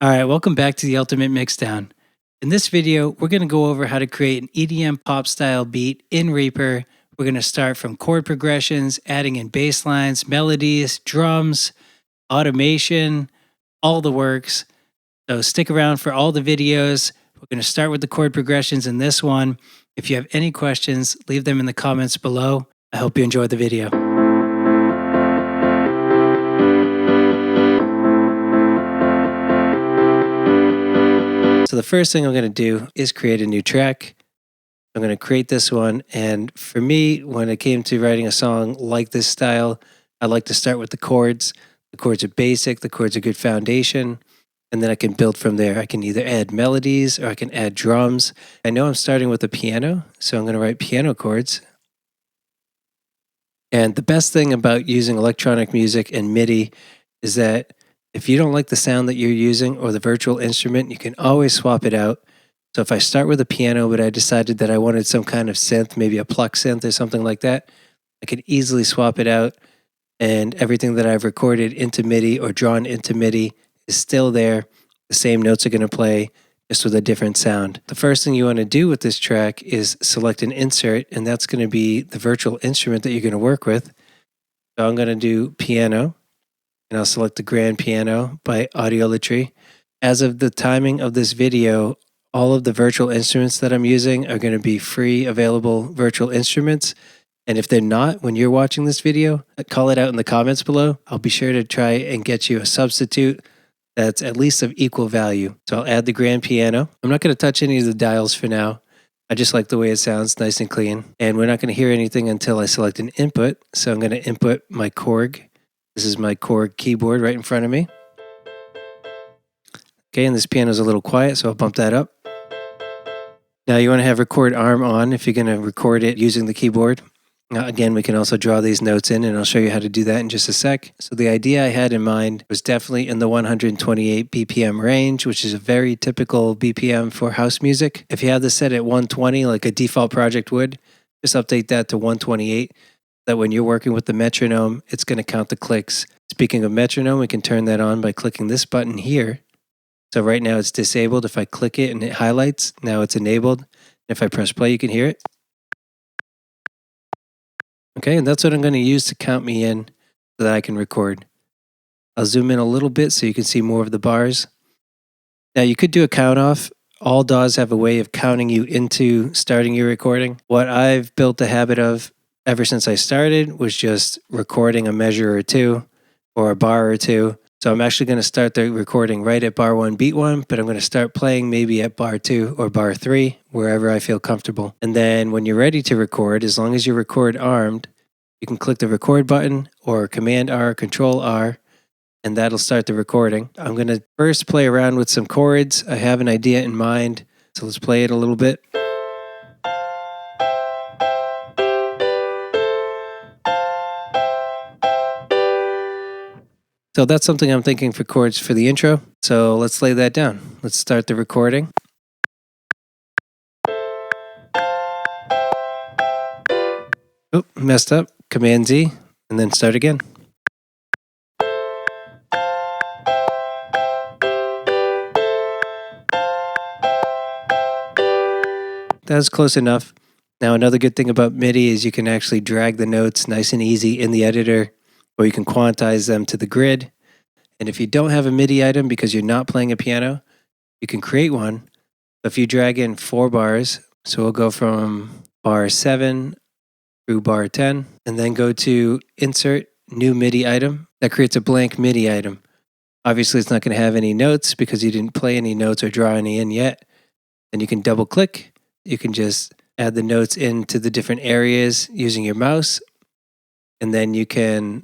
All right, welcome back to the Ultimate Mixdown. In this video, we're going to go over how to create an EDM pop style beat in Reaper. We're going to start from chord progressions, adding in bass lines, melodies, drums, automation, all the works. So stick around for all the videos. We're going to start with the chord progressions in this one. If you have any questions, leave them in the comments below. I hope you enjoy the video. So the first thing I'm going to do is create a new track. I'm going to create this one, and for me, when it came to writing a song like this style, I like to start with the chords. The chords are basic, the chords are good foundation, and then I can build from there. I can either add melodies or I can add drums. I know I'm starting with a piano, so I'm going to write piano chords. And the best thing about using electronic music and MIDI is that if you don't like the sound that you're using or the virtual instrument, you can always swap it out. So if I start with a piano, but I decided that I wanted some kind of synth, maybe a pluck synth or something like that, I could easily swap it out, and everything that I've recorded into MIDI or drawn into MIDI is still there. The same notes are going to play, just with a different sound. The first thing you want to do with this track is select an insert, and that's going to be the virtual instrument that you're going to work with. So I'm going to do piano, and I'll select the grand piano by Audiolatry. As of the timing of this video, all of the virtual instruments that I'm using are going to be free, available virtual instruments. And if they're not, when you're watching this video, call it out in the comments below. I'll be sure to try and get you a substitute that's at least of equal value. So I'll add the grand piano. I'm not going to touch any of the dials for now. I just like the way it sounds, nice and clean. And we're not going to hear anything until I select an input. So I'm going to input my Korg. This is my Korg keyboard right in front of me. Okay, and this piano is a little quiet, so I'll bump that up. Now you want to have record arm on if you're going to record it using the keyboard. Now, again, we can also draw these notes in, and I'll show you how to do that in just a sec. So the idea I had in mind was definitely in the 128 BPM range, which is a very typical BPM for house music. If you have this set at 120, like a default project would, just update that to 128. That when you're working with the metronome, it's going to count the clicks. Speaking of metronome, we can turn that on by clicking this button here. So right now it's disabled. If I click it and it highlights, now it's enabled. If I press play, you can hear it. Okay, and that's what I'm going to use to count me in so that I can record. I'll zoom in a little bit so you can see more of the bars. Now you could do a count off. All DAWs have a way of counting you into starting your recording. What I've built a habit of ever since I started was just recording a measure or two or a bar or two. So I'm actually going to start the recording right at bar 1, beat 1, but I'm going to start playing maybe at bar 2 or bar 3, wherever I feel comfortable. And then when you're ready to record, as long as you record armed, you can click the record button or Command R, Control R, and that'll start the recording. I'm going to first play around with some chords. I have an idea in mind, so let's play it a little bit. So that's something I'm thinking for chords for the intro. So let's lay that down. Let's start the recording. Oh, messed up. Command Z, and then start again. That's close enough. Now another good thing about MIDI is you can actually drag the notes nice and easy in the editor, or you can quantize them to the grid. And if you don't have a MIDI item because you're not playing a piano, you can create one. If you drag in 4 bars, so we'll go from bar 7 through bar 10, and then go to Insert, New MIDI Item. That creates a blank MIDI item. Obviously, it's not going to have any notes because you didn't play any notes or draw any in yet. Then you can double click. You can just add the notes into the different areas using your mouse, and then you can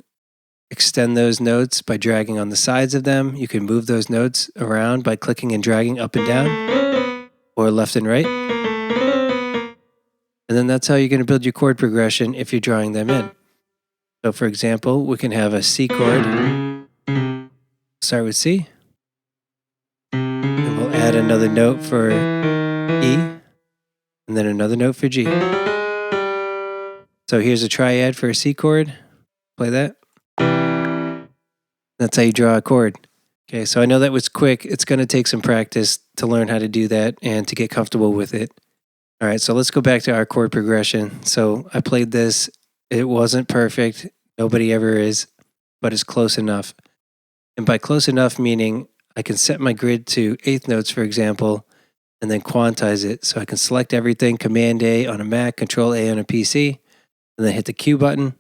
extend those notes by dragging on the sides of them. You can move those notes around by clicking and dragging up and down, or left and right. And then that's how you're going to build your chord progression if you're drawing them in. So for example, we can have a C chord. Start with C. And we'll add another note for E, and then another note for G. So here's a triad for a C chord. Play that. That's how you draw a chord. Okay, so I know that was quick. It's going to take some practice to learn how to do that and to get comfortable with it. All right, so let's go back to our chord progression. So I played this. It wasn't perfect. Nobody ever is, but it's close enough. And by close enough, meaning I can set my grid to eighth notes, for example, and then quantize it. So I can select everything, Command A on a Mac, Control A on a PC, and then hit the Q button.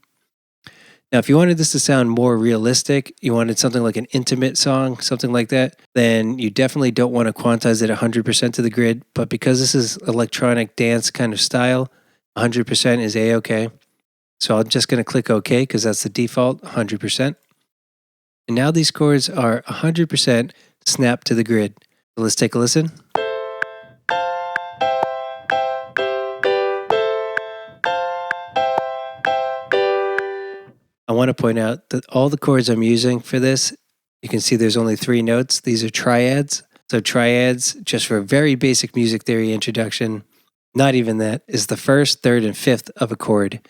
Now, if you wanted this to sound more realistic, you wanted something like an intimate song, something like that, then you definitely don't want to quantize it 100% to the grid. But because this is electronic dance kind of style, 100% is A-OK. So I'm just going to click OK because that's the default, 100%. And now these chords are 100% snapped to the grid. So let's take a listen. I want to point out that all the chords I'm using for this, you can see there's only 3 notes. These are triads. So triads, just for a very basic music theory introduction, not even that, is the first, third, and fifth of a chord.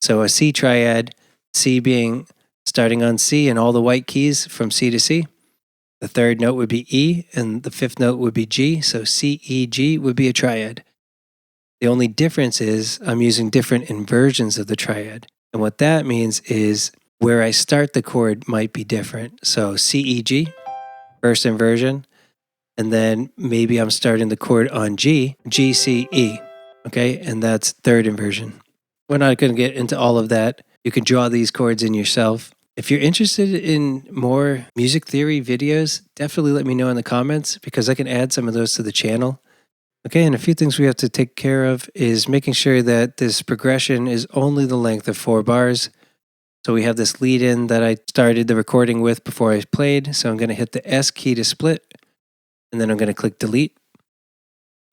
So a C triad, C being starting on C and all the white keys from C to C. The third note would be E, and the fifth note would be G. So C, E, G would be a triad. The only difference is I'm using different inversions of the triad. And what that means is where I start the chord might be different. So C, E, G, first inversion. And then maybe I'm starting the chord on G, G, C, E. Okay, and that's third inversion. We're not going to get into all of that. You can draw these chords in yourself. If you're interested in more music theory videos, definitely let me know in the comments because I can add some of those to the channel. Okay, and a few things we have to take care of is making sure that this progression is only the length of 4 bars. So we have this lead in that I started the recording with before I played. So I'm going to hit the S key to split, and then I'm going to click delete.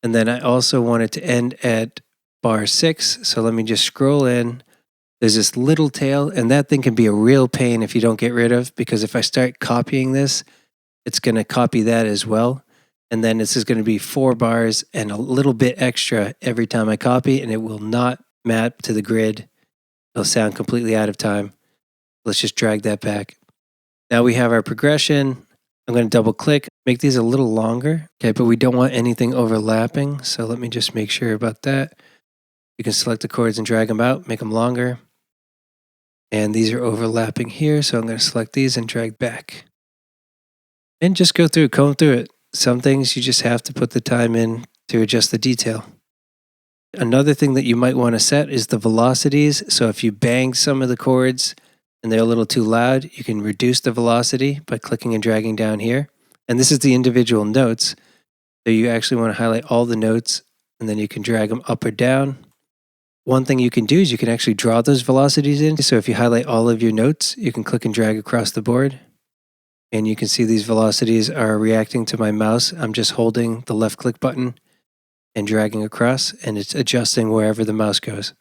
And then I also want it to end at bar 6. So let me just scroll in. There's this little tail, and that thing can be a real pain if you don't get rid of, because if I start copying this, it's going to copy that as well. And then this is going to be 4 bars and a little bit extra every time I copy, and it will not map to the grid. It'll sound completely out of time. Let's just drag that back. Now we have our progression. I'm going to double click, make these a little longer. Okay, but we don't want anything overlapping. So let me just make sure about that. You can select the chords and drag them out, make them longer. And these are overlapping here. So I'm going to select these and drag back. And just go through, comb through it. Some things you just have to put the time in to adjust the detail. Another thing that you might want to set is the velocities. So if you bang some of the chords and they're a little too loud, you can reduce the velocity by clicking and dragging down here. And this is the individual notes. So you actually want to highlight all the notes and then you can drag them up or down. One thing you can do is you can actually draw those velocities in. So if you highlight all of your notes, you can click and drag across the board. And you can see these velocities are reacting to my mouse. I'm just holding the left click button and dragging across, and it's adjusting wherever the mouse goes.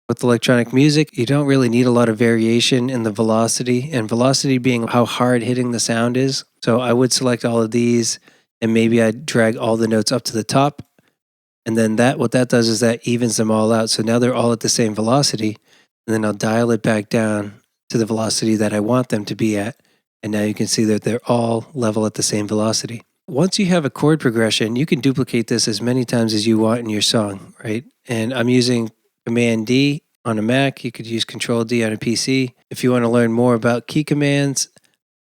With electronic music, you don't really need a lot of variation in the velocity, and velocity being how hard hitting the sound is. So I would select all of these, and maybe I'd drag all the notes up to the top. And then what that does is that evens them all out. So now they're all at the same velocity, and then I'll dial it back down to the velocity that I want them to be at. And now you can see that they're all level at the same velocity. Once you have a chord progression, you can duplicate this as many times as you want in your song, right? And I'm using Command D on a Mac. You could use Control D on a PC. If you want to learn more about key commands,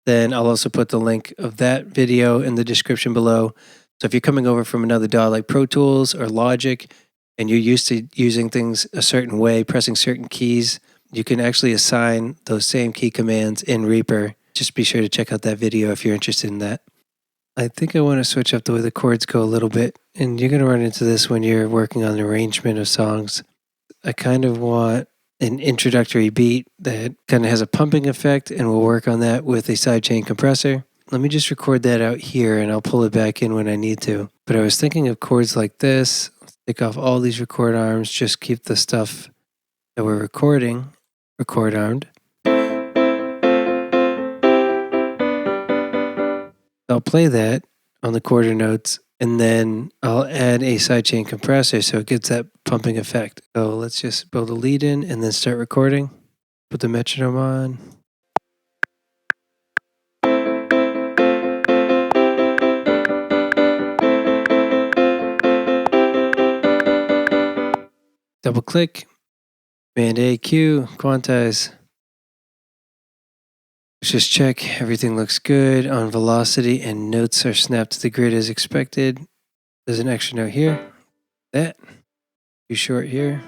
then I'll also put the link of that video in the description below. So if you're coming over from another DAW like Pro Tools or Logic, and you're used to using things a certain way, pressing certain keys, you can actually assign those same key commands in Reaper. Just be sure to check out that video if you're interested in that. I think I want to switch up the way the chords go a little bit, and you're going to run into this when you're working on an arrangement of songs. I kind of want an introductory beat that kind of has a pumping effect, and we'll work on that with a sidechain compressor. Let me just record that out here, and I'll pull it back in when I need to. But I was thinking of chords like this. Let's take off all these record arms, just keep the stuff that we're recording record armed. I'll play that on the quarter notes, and then I'll add a sidechain compressor so it gets that pumping effect. So let's just build a lead in and then start recording. Put the metronome on. Double click, Command A, Q, quantize. Let's just check everything looks good on velocity and notes are snapped to the grid as expected. There's an extra note here. That. Too short here.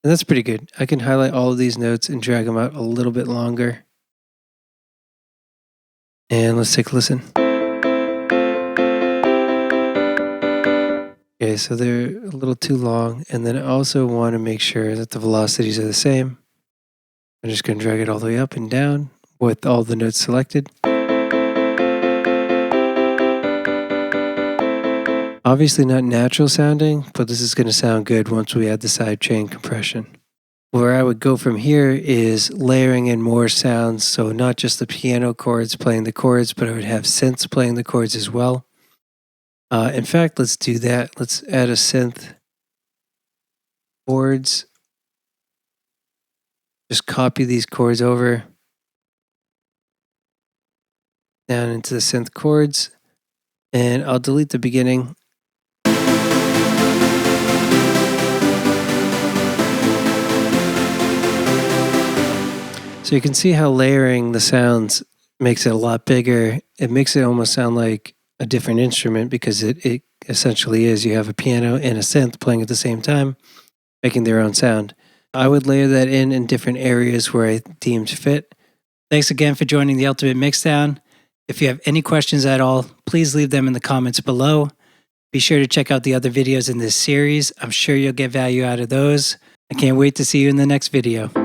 And that's pretty good. I can highlight all of these notes and drag them out a little bit longer. And let's take a listen. Okay, so they're a little too long. And then I also want to make sure that the velocities are the same. I'm just going to drag it all the way up and down with all the notes selected. Obviously not natural sounding, but this is going to sound good once we add the sidechain compression. Where I would go from here is layering in more sounds, so not just the piano chords playing the chords, but I would have synths playing the chords as well. In fact, let's do that. Let's add a synth. Chords. Just copy these chords over down into the synth chords, and I'll delete the beginning. So you can see how layering the sounds makes it a lot bigger. It makes it almost sound like a different instrument because it essentially is. You have a piano and a synth playing at the same time, making their own sound. I would layer that in different areas where I deemed fit. Thanks again for joining the Ultimate Mixdown. If you have any questions at all, please leave them in the comments below. Be sure to check out the other videos in this series. I'm sure you'll get value out of those. I can't wait to see you in the next video.